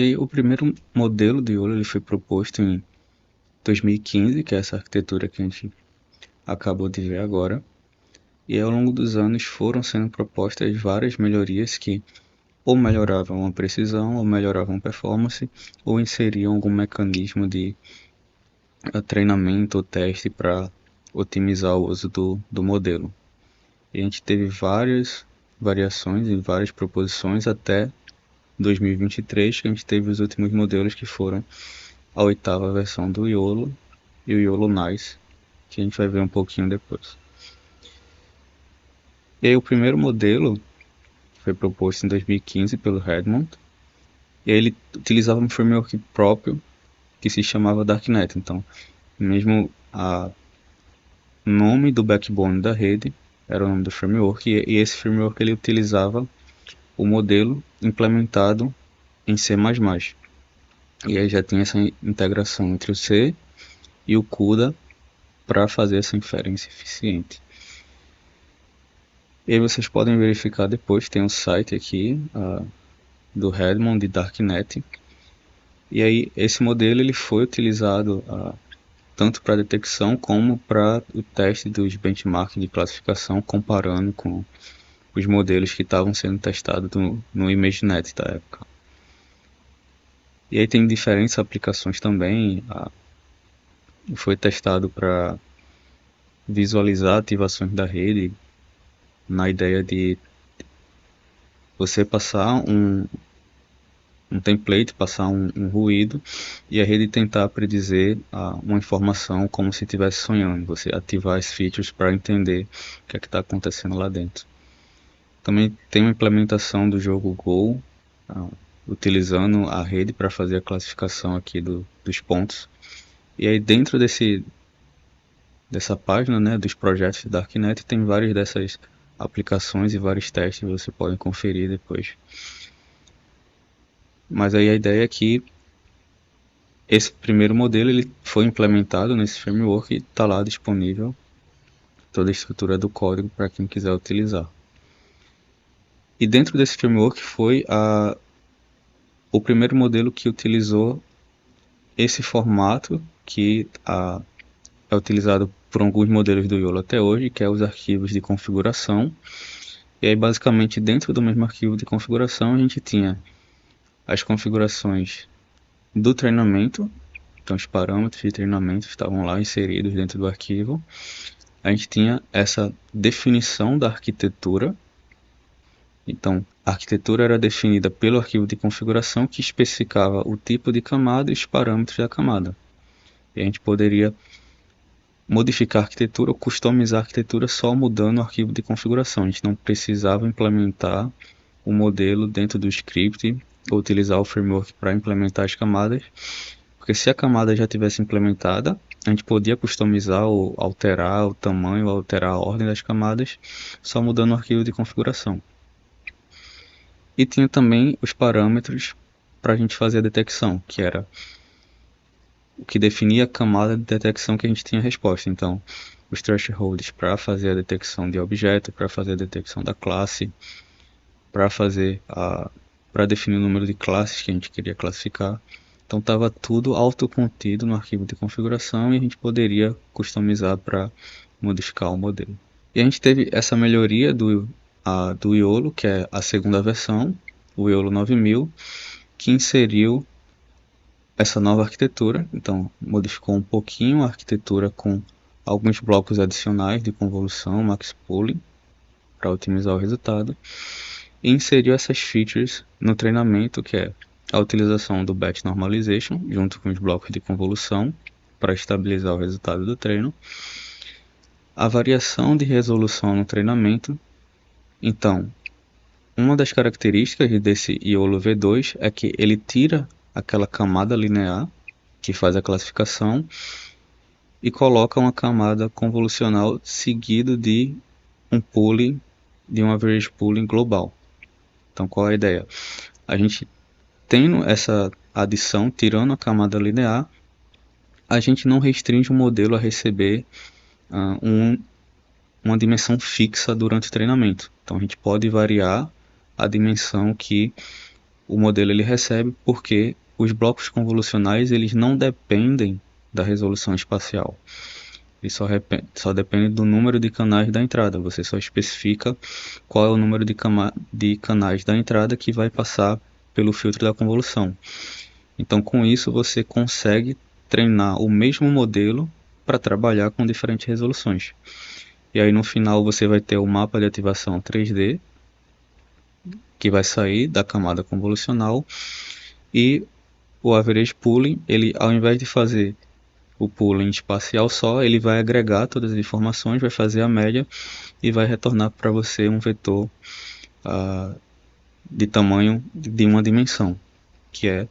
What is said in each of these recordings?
E aí o primeiro modelo de YOLO ele foi proposto em 2015, que é essa arquitetura que a gente acabou de ver agora. E ao longo dos anos foram sendo propostas várias melhorias que ou melhoravam a precisão, ou melhoravam a performance, ou inseriam algum mecanismo de treinamento ou teste para otimizar o uso do modelo. E a gente teve várias variações e várias proposições até 2023, que a gente teve os últimos modelos que foram a 8ª versão do YOLO e o YOLO Nice, que a gente vai ver um pouquinho depois. E aí o primeiro modelo foi proposto em 2015 pelo Redmond, e aí ele utilizava um framework próprio que se chamava Darknet. Então, mesmo o nome do backbone da rede era o nome do framework, e esse framework ele utilizava o modelo implementado em C++. E aí já tinha essa integração entre o C e o CUDA para fazer essa inferência eficiente. E aí vocês podem verificar depois, tem um site aqui do Redmond de Darknet. E aí esse modelo ele foi utilizado tanto para detecção como para o teste dos benchmarks de classificação, comparando com os modelos que estavam sendo testados no ImageNet da época. E aí tem diferentes aplicações também. Foi testado para visualizar ativações da rede, na ideia de você passar um template, passar um ruído, e a rede tentar predizer uma informação como se estivesse sonhando. Você ativar as features para entender o que é que está acontecendo lá dentro. Também tem uma implementação do jogo Go, utilizando a rede para fazer a classificação aqui dos pontos. E aí dentro dessa página, né, dos projetos da Darknet, tem várias dessas aplicações e vários testes que você pode conferir depois. Mas aí a ideia é que esse primeiro modelo ele foi implementado nesse framework e está lá disponível toda a estrutura do código para quem quiser utilizar. E dentro desse framework foi o primeiro modelo que utilizou esse formato que é utilizado por alguns modelos do YOLO até hoje, que é os arquivos de configuração. E aí basicamente dentro do mesmo arquivo de configuração a gente tinha as configurações do treinamento, então os parâmetros de treinamento estavam lá inseridos dentro do arquivo. A gente tinha essa definição da arquitetura. Então, a arquitetura era definida pelo arquivo de configuração que especificava o tipo de camada e os parâmetros da camada. E a gente poderia modificar a arquitetura ou customizar a arquitetura só mudando o arquivo de configuração. A gente não precisava implementar o modelo dentro do script ou utilizar o framework para implementar as camadas, porque se a camada já tivesse implementada, a gente podia customizar ou alterar o tamanho, ou alterar a ordem das camadas, só mudando o arquivo de configuração. E tinha também os parâmetros para a gente fazer a detecção, que era o que definia a camada de detecção que a gente tinha resposta. Então, os thresholds para fazer a detecção de objeto, para fazer a detecção da classe, para definir o número de classes que a gente queria classificar. Então estava tudo autocontido no arquivo de configuração e a gente poderia customizar para modificar o modelo. E a gente teve essa melhoria do YOLO, que é a segunda versão, o YOLO 9000, que inseriu essa nova arquitetura. Então modificou um pouquinho a arquitetura com alguns blocos adicionais de convolução, max pooling, para otimizar o resultado. E inseriu essas features no treinamento, que é a utilização do Batch Normalization junto com os blocos de convolução para estabilizar o resultado do treino, a variação de resolução no treinamento. Então, uma das características desse YOLO V2 é que ele tira aquela camada linear que faz a classificação e coloca uma camada convolucional seguido de um pooling, de um average pooling global. Então, qual é a ideia? A gente tendo essa adição, tirando a camada linear, a gente não restringe o modelo a receber uma dimensão fixa durante o treinamento. Então a gente pode variar a dimensão que o modelo ele recebe porque os blocos convolucionais eles não dependem da resolução espacial. Ele só depende do número de canais da entrada. Você só especifica qual é o número de canais da entrada que vai passar pelo filtro da convolução. Então, com isso, você consegue treinar o mesmo modelo para trabalhar com diferentes resoluções. E aí, no final, você vai ter o mapa de ativação 3D, que vai sair da camada convolucional, e o average pooling, ele, ao invés de fazer o pooling espacial só, ele vai agregar todas as informações, vai fazer a média e vai retornar para você um vetor de tamanho de uma dimensão, que é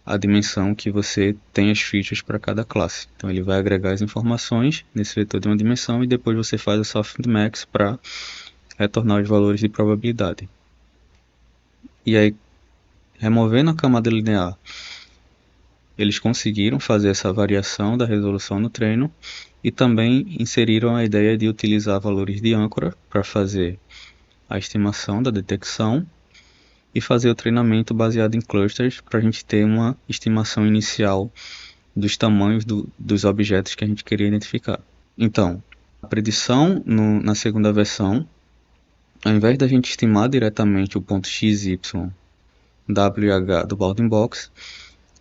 a dimensão que você tem as features para cada classe. Então ele vai agregar as informações nesse vetor de uma dimensão e depois você faz a softmax para retornar os valores de probabilidade. E aí, removendo a camada linear, eles conseguiram fazer essa variação da resolução no treino e também inseriram a ideia de utilizar valores de âncora para fazer a estimação da detecção e fazer o treinamento baseado em clusters para a gente ter uma estimação inicial dos tamanhos dos objetos que a gente queria identificar. Então, a predição na segunda versão, ao invés da gente estimar diretamente o ponto x, y, w e h do bounding box,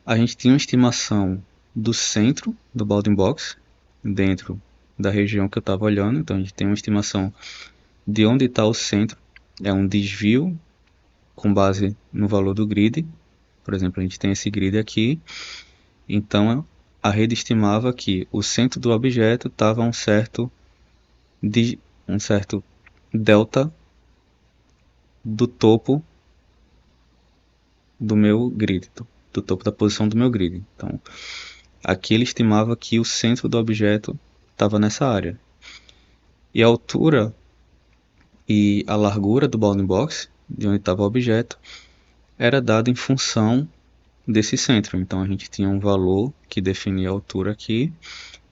a gente tinha uma estimação do centro do bounding box, dentro da região que eu estava olhando. Então a gente tem uma estimação de onde está o centro, é um desvio com base no valor do grid. Por exemplo, a gente tem esse grid aqui, então a rede estimava que o centro do objeto estava um certo delta do topo do meu grid, do topo da posição do meu grid. Então, aqui ele estimava que o centro do objeto estava nessa área. E a altura e a largura do bounding box, de onde estava o objeto, era dada em função desse centro. Então a gente tinha um valor que definia a altura aqui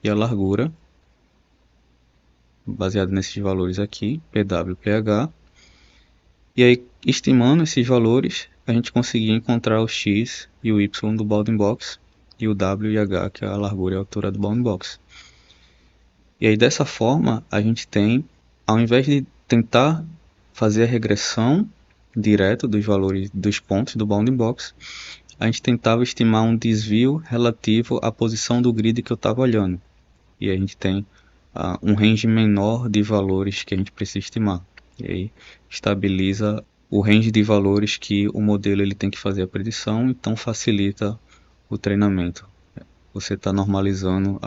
e a largura, baseado nesses valores aqui, PW, PH. E aí, estimando esses valores, a gente conseguia encontrar o X e o Y do bounding box e o W e H, que é a largura e a altura do bounding box. E aí, dessa forma, a gente tem, ao invés de tentar fazer a regressão direto dos valores dos pontos do bounding box, a gente tentava estimar um desvio relativo à posição do grid que eu estava olhando. E a gente tem um range menor de valores que a gente precisa estimar. E aí estabiliza o range de valores que o modelo ele tem que fazer a predição, então facilita o treinamento. Você está normalizando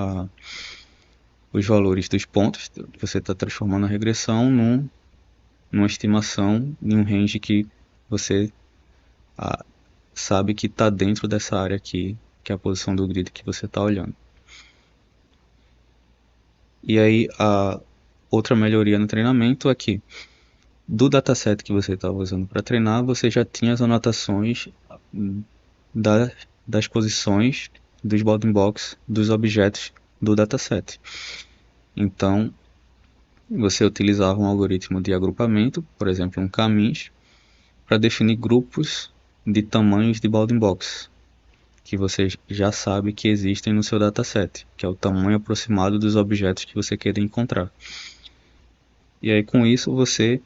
os valores dos pontos, você está transformando a regressão numa estimação em um range que você sabe que está dentro dessa área aqui, que é a posição do grid que você está olhando. E aí a outra melhoria no treinamento é que do dataset que você estava usando para treinar, você já tinha as anotações das posições dos bounding box dos objetos do dataset. Então, você utilizava um algoritmo de agrupamento, por exemplo, um K-means, para definir grupos de tamanhos de bounding box, que você já sabe que existem no seu dataset, que é o tamanho aproximado dos objetos que você quer encontrar. E aí, com isso, você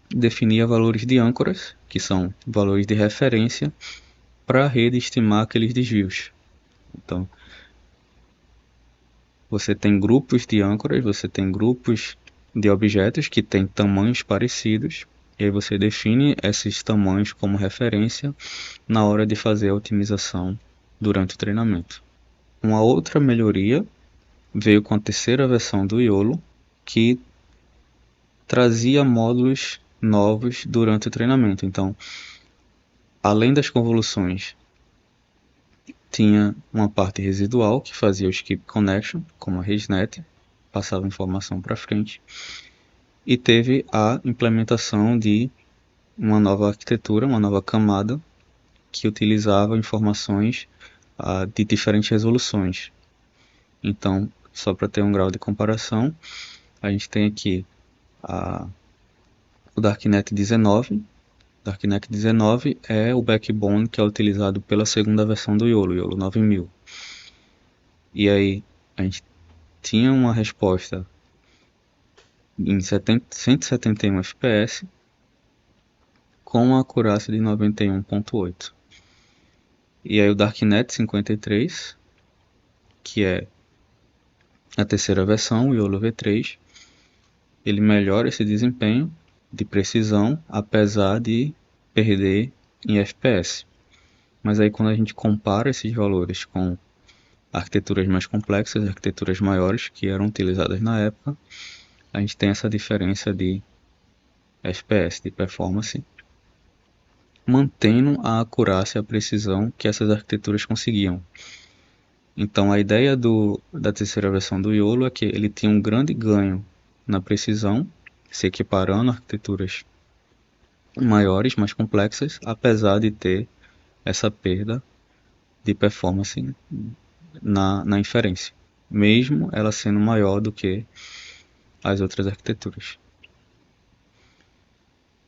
definia valores de âncoras, que são valores de referência, para a rede estimar aqueles desvios. Então, você tem grupos de âncoras, você tem grupos de objetos que têm tamanhos parecidos, e aí você define esses tamanhos como referência na hora de fazer a otimização durante o treinamento. Uma outra melhoria veio com a terceira versão do YOLO, que trazia módulos novos durante o treinamento. Então, além das convoluções, tinha uma parte residual que fazia o skip connection, como a ResNet, passava informação para frente, e teve a implementação de uma nova arquitetura, uma nova camada, que utilizava informações de diferentes resoluções. Então, só para ter um grau de comparação, a gente tem aqui o DarkNet 19, DarkNet 19 é o backbone que é utilizado pela segunda versão do YOLO 9000. E aí a gente tinha uma resposta em 171 fps com uma acurácia de 91.8. E aí o DarkNet 53, que é a terceira versão, o YOLO V3, ele melhora esse desempenho de precisão, apesar de perder em FPS. Mas aí quando a gente compara esses valores com arquiteturas mais complexas, arquiteturas maiores que eram utilizadas na época, a gente tem essa diferença de FPS, de performance, mantendo a acurácia e a precisão que essas arquiteturas conseguiam. Então a ideia da terceira versão do YOLO é que ele tinha um grande ganho na precisão, se equiparando a arquiteturas maiores, mais complexas, apesar de ter essa perda de performance na inferência, mesmo ela sendo maior do que as outras arquiteturas.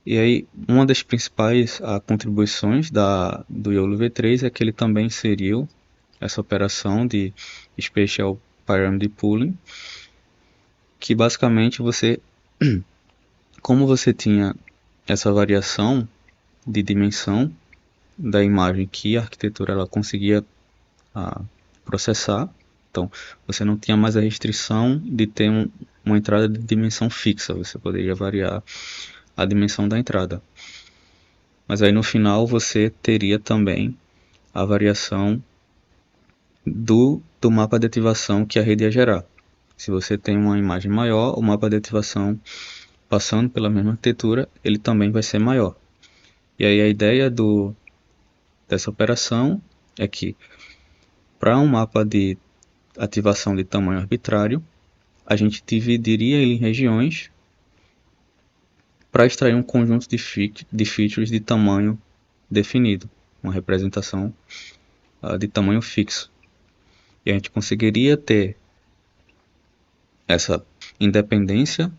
E aí, uma das principais contribuições do YOLO V3 é que ele também inseriu essa operação de Spatial Pyramid Pooling, que basicamente como você tinha essa variação de dimensão da imagem que a arquitetura ela conseguia processar, então você não tinha mais a restrição de ter uma entrada de dimensão fixa, você poderia variar a dimensão da entrada. Mas aí no final você teria também a variação do mapa de ativação que a rede ia gerar. Se você tem uma imagem maior, o mapa de ativação passando pela mesma arquitetura, ele também vai ser maior. E aí a ideia dessa operação é que para um mapa de ativação de tamanho arbitrário, a gente dividiria ele em regiões para extrair um conjunto de features de tamanho definido, uma representação de tamanho fixo. E a gente conseguiria ter essa independência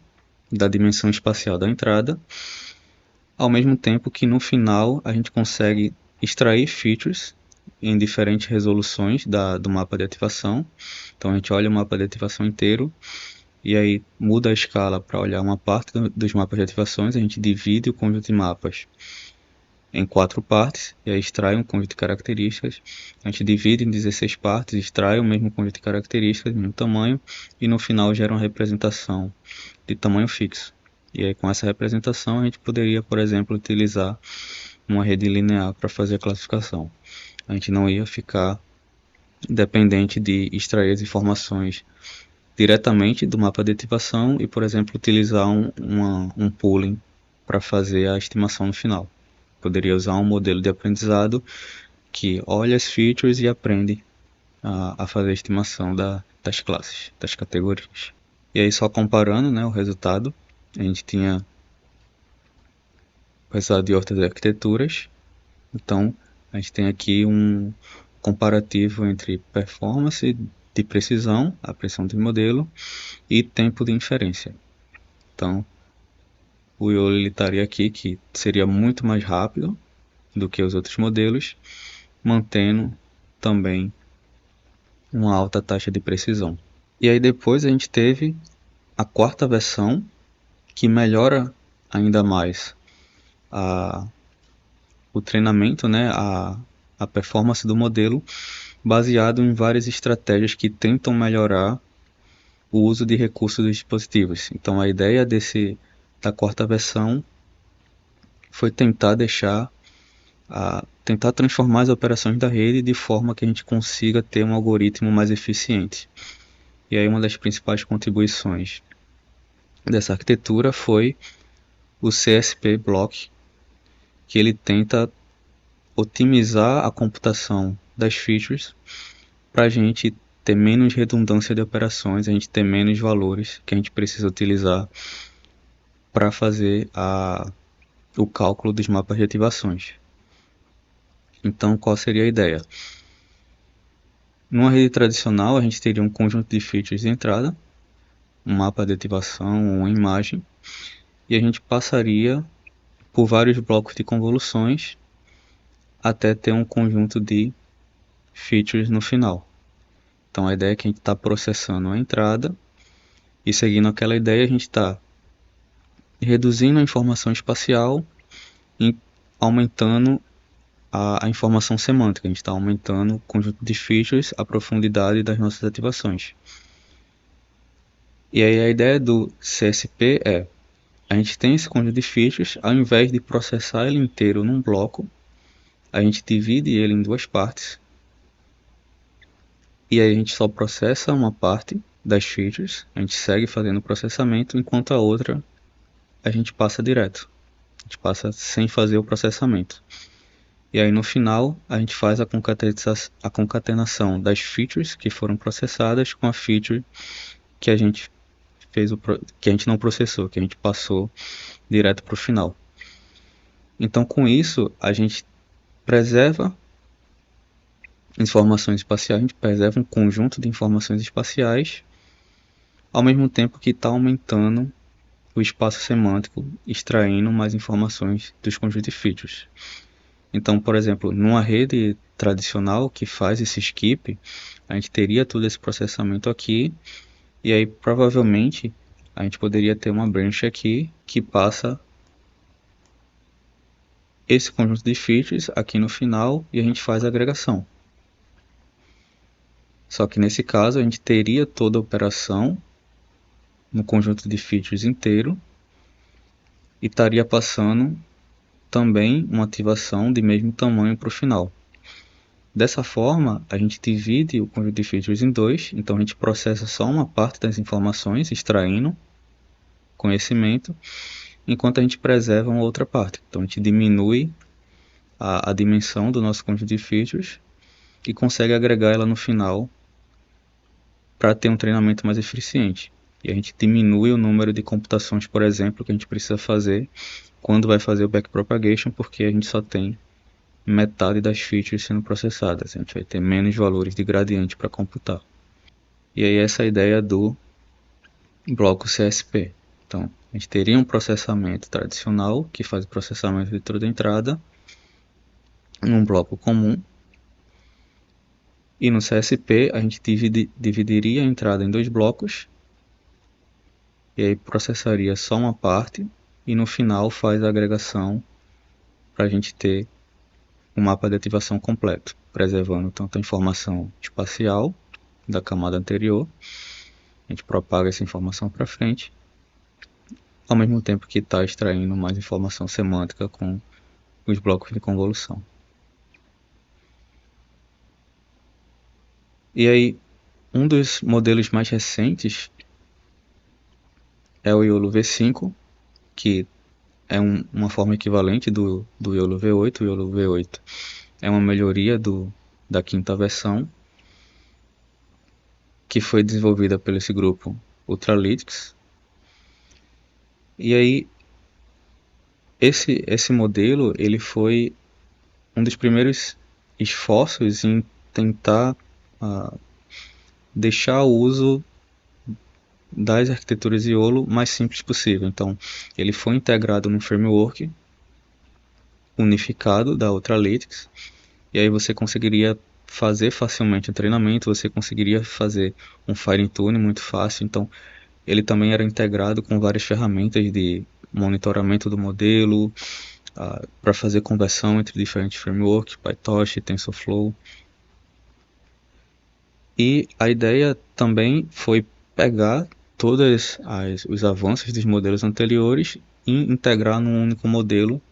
da dimensão espacial da entrada, ao mesmo tempo que no final a gente consegue extrair features em diferentes resoluções do mapa de ativação. Então a gente olha o mapa de ativação inteiro e aí muda a escala para olhar uma parte dos mapas de ativações, a gente divide o conjunto de mapas em 4 partes, e aí extrai um conjunto de características, a gente divide em 16 partes, extrai o mesmo conjunto de características, mesmo tamanho, e no final gera uma representação de tamanho fixo. E aí com essa representação a gente poderia, por exemplo, utilizar uma rede linear para fazer a classificação. A gente não ia ficar dependente de extrair as informações diretamente do mapa de ativação e, por exemplo, utilizar um pooling para fazer a estimação no final. Poderia usar um modelo de aprendizado que olha as features e aprende a fazer a estimação das classes, das categorias. E aí só comparando, né, o resultado, a gente tinha o resultado de outras arquiteturas. Então a gente tem aqui um comparativo entre performance de precisão, a precisão do modelo, e tempo de inferência. Então o YOLO estaria aqui que seria muito mais rápido do que os outros modelos, mantendo também uma alta taxa de precisão. E aí depois a gente teve a quarta versão, que melhora ainda mais o treinamento, né, a performance do modelo, baseado em várias estratégias que tentam melhorar o uso de recursos dos dispositivos. Então a ideia da quarta versão foi tentar tentar transformar as operações da rede de forma que a gente consiga ter um algoritmo mais eficiente. E aí uma das principais contribuições dessa arquitetura foi o CSP Block, que ele tenta otimizar a computação das features para a gente ter menos redundância de operações, a gente ter menos valores que a gente precisa utilizar para fazer o cálculo dos mapas de ativações. Então, qual seria a ideia? Numa rede tradicional, a gente teria um conjunto de features de entrada, um mapa de ativação, uma imagem, e a gente passaria por vários blocos de convoluções até ter um conjunto de features no final. Então a ideia é que a gente está processando a entrada e, seguindo aquela ideia, a gente está reduzindo a informação espacial e aumentando a informação semântica. A gente está aumentando o conjunto de features, a profundidade das nossas ativações. E aí a ideia do CSP é: a gente tem esse conjunto de features, ao invés de processar ele inteiro num bloco, a gente divide ele em duas partes. E aí a gente só processa uma parte das features, a gente segue fazendo o processamento, enquanto a outra a gente passa direto. A gente passa sem fazer o processamento. E aí no final a gente faz a concatenação das features que foram processadas com a feature que a gente que a gente não processou, que a gente passou direto para o final. Então com isso a gente preserva informações espaciais, a gente preserva um conjunto de informações espaciais, ao mesmo tempo que está aumentando o espaço semântico, extraindo mais informações dos conjuntos de features. Então, por exemplo, numa rede tradicional que faz esse skip, a gente teria todo esse processamento aqui, e aí provavelmente a gente poderia ter uma branch aqui que passa esse conjunto de features aqui no final e a gente faz a agregação. Só que nesse caso a gente teria toda a operação no conjunto de features inteiro e estaria passando também uma ativação de mesmo tamanho para o final. Dessa forma, a gente divide o conjunto de features em dois, então a gente processa só uma parte das informações, extraindo conhecimento, enquanto a gente preserva uma outra parte. Então a gente diminui a dimensão do nosso conjunto de features e consegue agregar ela no final para ter um treinamento mais eficiente. E a gente diminui o número de computações, por exemplo, que a gente precisa fazer quando vai fazer o backpropagation, porque a gente só tem metade das features sendo processadas. A gente vai ter menos valores de gradiente para computar. E aí essa é a ideia do bloco CSP. Então, a gente teria um processamento tradicional, que faz o processamento de toda a entrada, num bloco comum. E no CSP, a gente dividiria a entrada em dois blocos, e aí processaria só uma parte, e no final faz a agregação para a gente ter um mapa de ativação completo, preservando tanto a informação espacial da camada anterior, a gente propaga essa informação para frente, ao mesmo tempo que está extraindo mais informação semântica com os blocos de convolução. E aí, um dos modelos mais recentes é o YOLO V5, que é uma forma equivalente do YOLO V8. O YOLO V8 é uma melhoria da quinta versão, que foi desenvolvida pelo esse grupo Ultralytics. E aí, esse modelo ele foi um dos primeiros esforços em tentar deixar o uso das arquiteturas YOLO mais simples possível. Então, ele foi integrado no framework unificado da Ultralytics, e aí você conseguiria fazer facilmente o treinamento, você conseguiria fazer um fine tune muito fácil. Então, ele também era integrado com várias ferramentas de monitoramento do modelo, para fazer conversão entre diferentes frameworks, PyTorch, TensorFlow. E a ideia também foi pegar todos os avanços dos modelos anteriores e integrar num único modelo,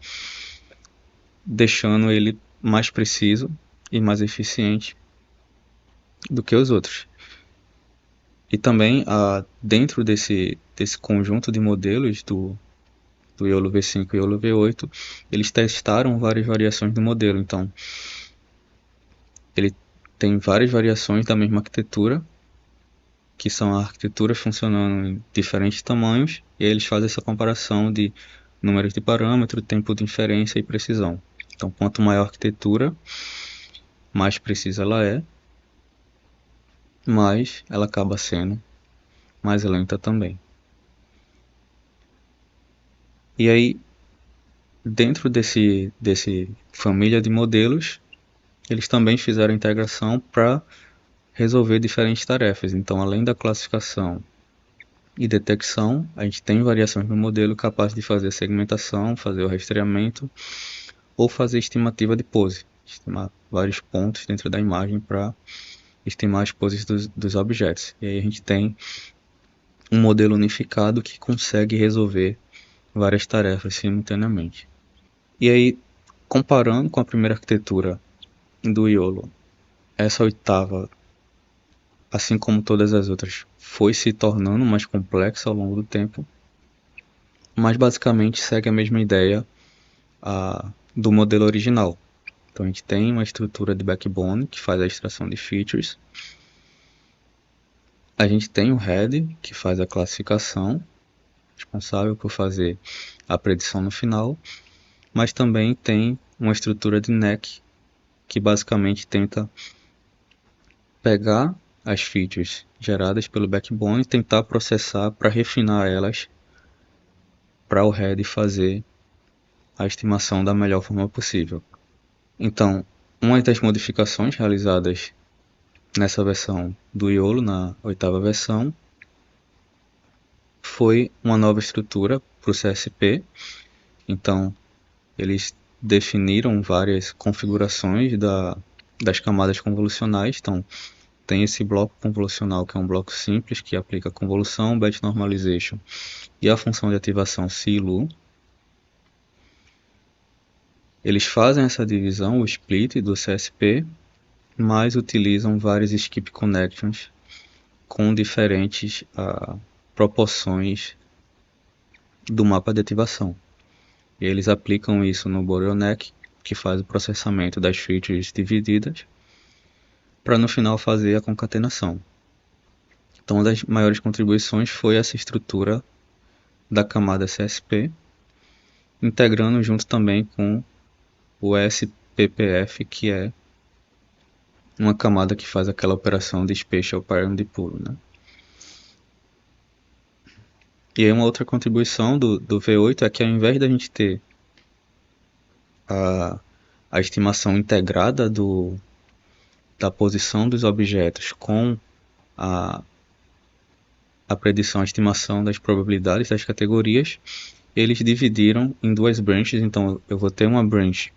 deixando ele mais preciso e mais eficiente do que os outros. E também, dentro desse conjunto de modelos do YOLO V5 e YOLO V8, eles testaram várias variações do modelo. Então, ele tem várias variações da mesma arquitetura, que são arquiteturas funcionando em diferentes tamanhos, e eles fazem essa comparação de números de parâmetro, tempo de inferência e precisão. Então, quanto maior a arquitetura, mais precisa ela é, mas ela acaba sendo mais lenta também. E aí, Dentro desse família de modelos, eles também fizeram integração para resolver diferentes tarefas. Então, além da classificação e detecção, a gente tem variações no modelo capazes de fazer segmentação, fazer o rastreamento ou fazer estimativa de pose, estimar vários pontos dentro da imagem para estimar as poses dos objetos. E aí a gente tem um modelo unificado que consegue resolver várias tarefas simultaneamente. E aí, comparando com a primeira arquitetura do Iolo, essa oitava, assim como todas as outras, foi se tornando mais complexa ao longo do tempo, mas basicamente segue a mesma ideia do modelo original. Então a gente tem uma estrutura de backbone que faz a extração de features, a gente tem o head que faz a classificação, responsável por fazer a predição no final, mas também tem uma estrutura de neck que basicamente tenta pegar as features geradas pelo backbone e tentar processar para refinar elas para o head fazer a estimação da melhor forma possível. Então, uma das modificações realizadas nessa versão do Iolo, na oitava versão, foi uma nova estrutura para o CSP. Então, eles definiram várias configurações das camadas convolucionais. Então, tem esse bloco convolucional, que é um bloco simples, que aplica convolução, batch normalization e a função de ativação CILU. Eles fazem essa divisão, o split do CSP, mas utilizam vários skip connections com diferentes proporções do mapa de ativação. E eles aplicam isso no bottleneck, que faz o processamento das features divididas, para no final fazer a concatenação. Então, uma das maiores contribuições foi essa estrutura da camada CSP, integrando junto também com o SPPF, que é uma camada que faz aquela operação de Spatial Parent Pool, né? E aí uma outra contribuição do V8 é que ao invés da gente ter a estimação integrada da posição dos objetos com a, a predição, a estimação das probabilidades das categorias, eles dividiram em duas branches. Então eu vou ter uma branch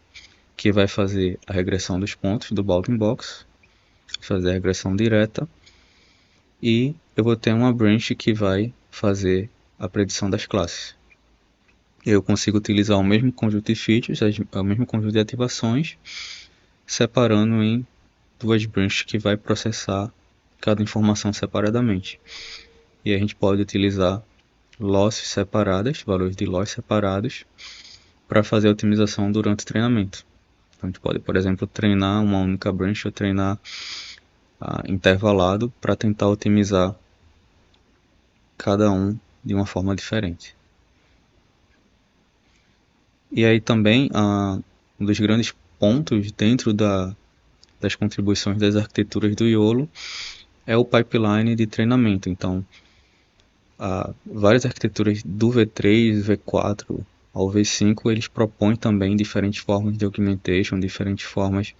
que vai fazer a regressão dos pontos do bounding box, fazer a regressão direta, e eu vou ter uma branch que vai fazer a predição das classes. Eu consigo utilizar o mesmo conjunto de features, o mesmo conjunto de ativações, separando em duas branches que vai processar cada informação separadamente. E a gente pode utilizar losses separadas, valores de loss separados, para fazer a otimização durante o treinamento. Então a gente pode, por exemplo, treinar uma única branch ou treinar intervalado para tentar otimizar cada um de uma forma diferente. E aí também um dos grandes pontos dentro das contribuições das arquiteturas do Iolo é o pipeline de treinamento. Então, várias arquiteturas do V3, V4 ao V5, eles propõem também diferentes formas de augmentation, diferentes formas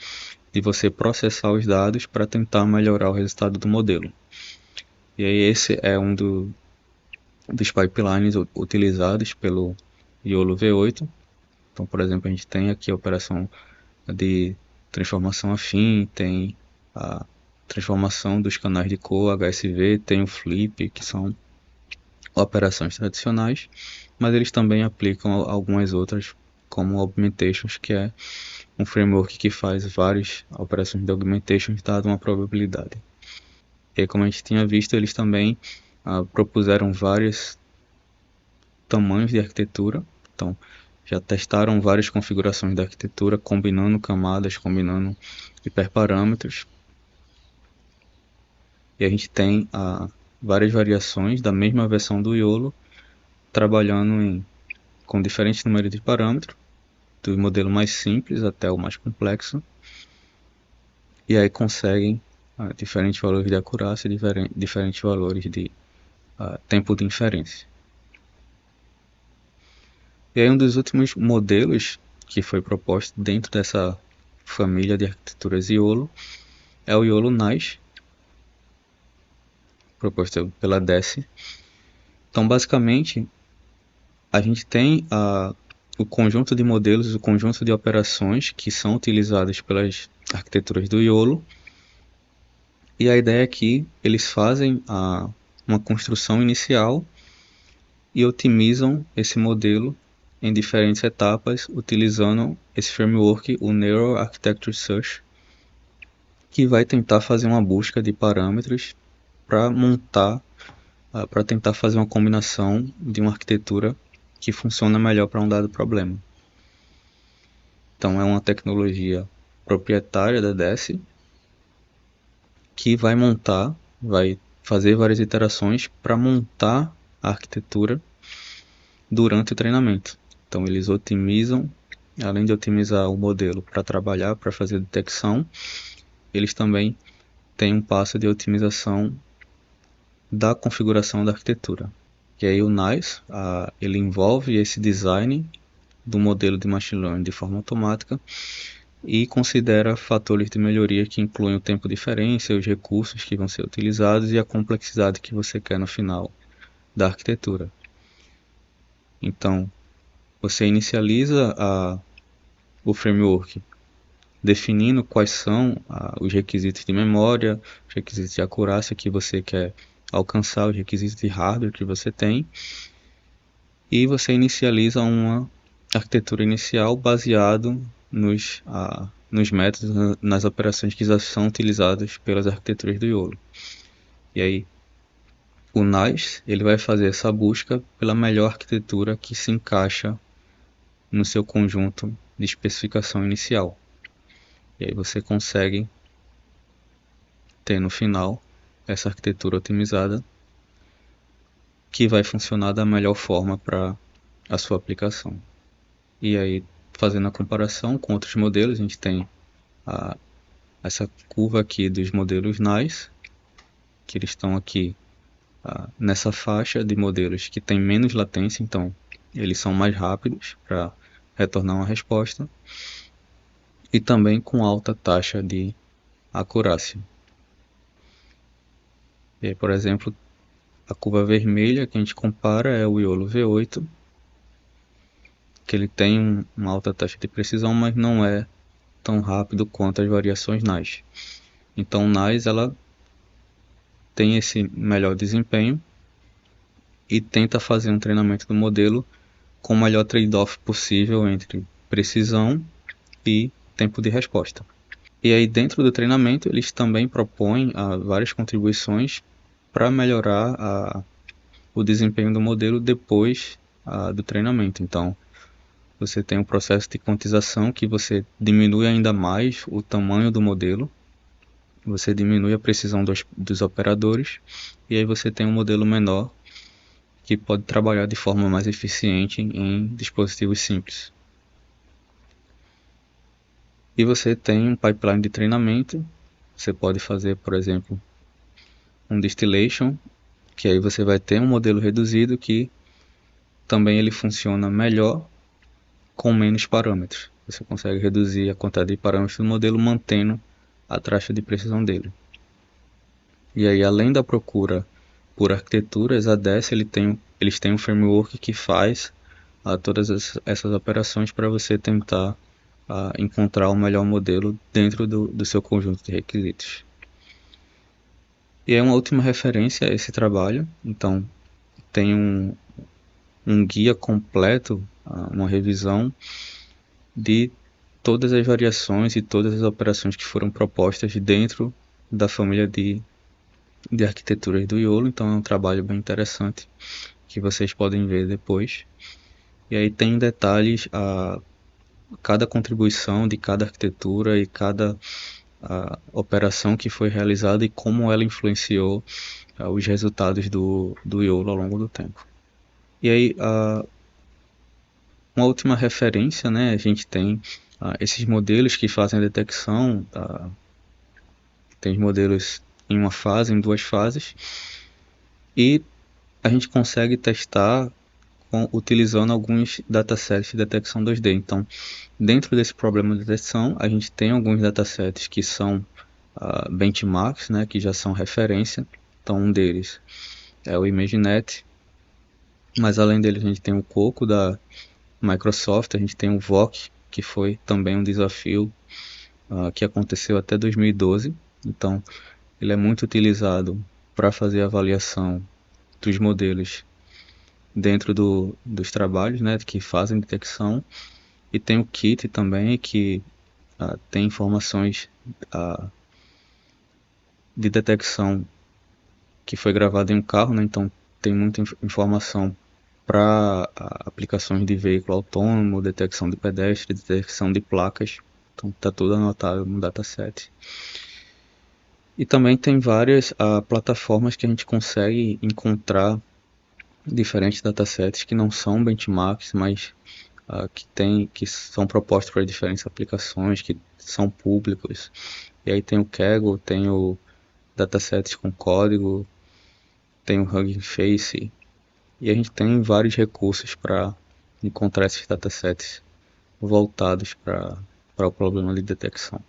de você processar os dados para tentar melhorar o resultado do modelo. E aí esse é um dos pipelines utilizados pelo Iolo V8. Então, por exemplo, a gente tem aqui a operação de transformação afim, tem a transformação dos canais de cor, HSV, tem o flip, que são operações tradicionais, mas eles também aplicam algumas outras, como augmentations, que é um framework que faz várias operações de augmentation dado uma probabilidade. E como a gente tinha visto, eles também propuseram vários tamanhos de arquitetura. Então, já testaram várias configurações da arquitetura, combinando camadas, combinando hiperparâmetros. E a gente tem várias variações da mesma versão do Iolo, trabalhando com diferentes números de parâmetros, do modelo mais simples até o mais complexo. E aí conseguem diferentes valores de acurácia, diferentes valores de tempo de inferência. E aí um dos últimos modelos que foi proposto dentro dessa família de arquiteturas YOLO é o YOLO NICE, proposto pela DESE. Então, basicamente, a gente tem o conjunto de modelos, o conjunto de operações que são utilizadas pelas arquiteturas do YOLO, e a ideia é que eles fazem uma construção inicial e otimizam esse modelo em diferentes etapas utilizando esse framework, o Neural Architecture Search, que vai tentar fazer uma busca de parâmetros para montar, para tentar fazer uma combinação de uma arquitetura que funciona melhor para um dado problema. Então é uma tecnologia proprietária da DESE que vai fazer várias iterações para montar a arquitetura durante o treinamento. Então eles otimizam, além de otimizar o modelo para trabalhar, para fazer detecção, eles também têm um passo de otimização da configuração da arquitetura. E aí o NICE, ele envolve esse design do modelo de machine learning de forma automática e considera fatores de melhoria que incluem o tempo de inferência, os recursos que vão ser utilizados e a complexidade que você quer no final da arquitetura. Então, você inicializa o framework definindo quais são os requisitos de memória, os requisitos de acurácia que você quer alcançar, os requisitos de hardware que você tem, e você inicializa uma arquitetura inicial baseado nos métodos, nas operações que já são utilizadas pelas arquiteturas do YOLO. E aí, o NICE ele vai fazer essa busca pela melhor arquitetura que se encaixa no seu conjunto de especificação inicial. E aí você consegue ter no final essa arquitetura otimizada que vai funcionar da melhor forma para a sua aplicação. E aí, fazendo a comparação com outros modelos, a gente tem essa curva aqui dos modelos NICE, que eles estão aqui nessa faixa de modelos que tem menos latência, então eles são mais rápidos para retornar uma resposta, e também com alta taxa de acurácia. E aí, por exemplo, a curva vermelha que a gente compara é o YOLO V8, que ele tem uma alta taxa de precisão, mas não é tão rápido quanto as variações NICE. Então, NICE ela tem esse melhor desempenho e tenta fazer um treinamento do modelo com o melhor trade-off possível entre precisão e tempo de resposta. E aí, dentro do treinamento, eles também propõem várias contribuições para melhorar o desempenho do modelo depois do treinamento. Então, você tem um processo de quantização que você diminui ainda mais o tamanho do modelo, você diminui a precisão dos operadores, e aí você tem um modelo menor que pode trabalhar de forma mais eficiente em dispositivos simples. E você tem um pipeline de treinamento, você pode fazer, por exemplo, um distillation, que aí você vai ter um modelo reduzido que também ele funciona melhor com menos parâmetros. Você consegue reduzir a quantidade de parâmetros do modelo mantendo a taxa de precisão dele. E aí, além da procura por arquiteturas, a DESE eles têm um framework que faz todas essas operações para você tentar encontrar o melhor modelo dentro do seu conjunto de requisitos. E aí uma última referência a esse trabalho, então tem um guia completo, uma revisão de todas as variações e todas as operações que foram propostas dentro da família de arquiteturas do YOLO, então é um trabalho bem interessante que vocês podem ver depois. E aí tem detalhes cada contribuição de cada arquitetura e cada operação que foi realizada e como ela influenciou os resultados do YOLO ao longo do tempo. E aí, uma última referência, né, a gente tem esses modelos que fazem a detecção, tem modelos em uma fase, em duas fases, e a gente consegue testar utilizando alguns datasets de detecção 2D. Então, dentro desse problema de detecção, a gente tem alguns datasets que são benchmarks, né, que já são referência. Então, um deles é o ImageNet, mas além dele a gente tem o Coco da Microsoft, a gente tem o VOC, que foi também um desafio que aconteceu até 2012. Então, ele é muito utilizado para fazer a avaliação dos modelos dentro dos trabalhos, né, que fazem detecção. E tem o Kit também, que tem informações de detecção que foi gravada em um carro, né, então tem muita informação para aplicações de veículo autônomo, detecção de pedestre, detecção de placas. Então está tudo anotado no dataset. E também tem várias plataformas que a gente consegue encontrar diferentes datasets que não são benchmarks, mas que são propostos para diferentes aplicações, que são públicos. E aí tem o Kaggle, tem o datasets com código, tem o Hugging Face, e a gente tem vários recursos para encontrar esses datasets voltados para o problema de detecção.